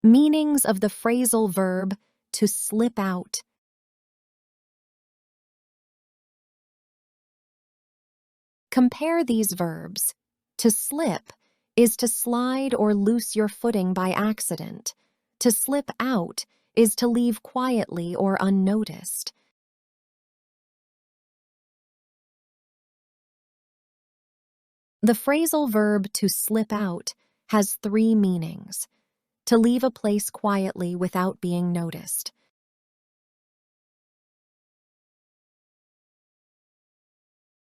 Meanings of the phrasal verb to slip out. Compare these verbs. To slip is to slide or loose your footing by accident. To slip out is to leave quietly or unnoticed. The phrasal verb to slip out has three meanings. To leave a place quietly without being noticed.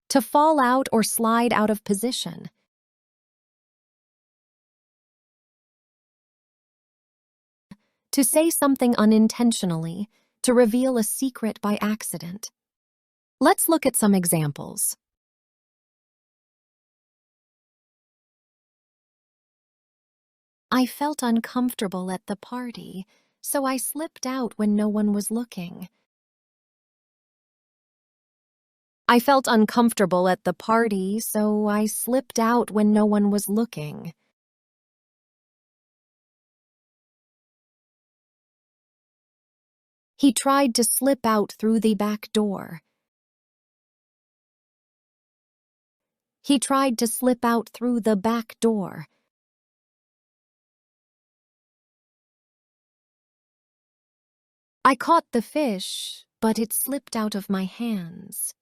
To fall out or slide out of position. To say something unintentionally, to reveal a secret by accident. Let's look at some examples. I felt uncomfortable at the party, so I slipped out when no one was looking. I felt uncomfortable at the party, so I slipped out when no one was looking. He tried to slip out through the back door. He tried to slip out through the back door. I caught the fish, but it slipped out of my hands.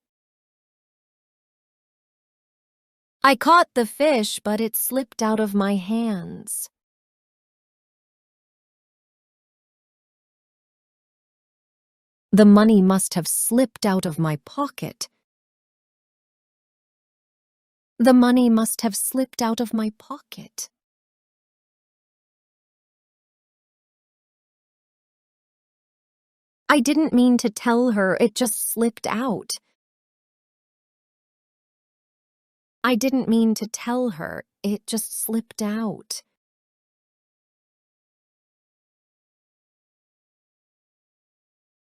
I caught the fish, but it slipped out of my hands. The money must have slipped out of my pocket. The money must have slipped out of my pocket. I didn't mean to tell her, it just slipped out. I didn't mean to tell her, it just slipped out.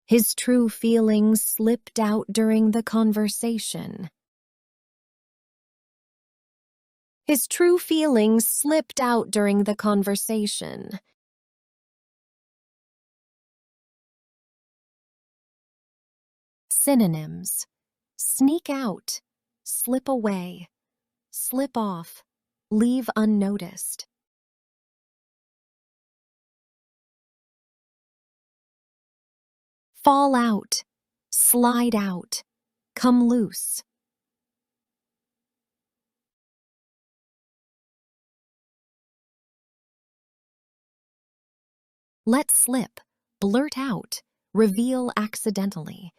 His true feelings slipped out during the conversation. His true feelings slipped out during the conversation. Synonyms: sneak out, slip away, slip off, leave unnoticed. Fall out, slide out, come loose. Let slip, blurt out, reveal accidentally.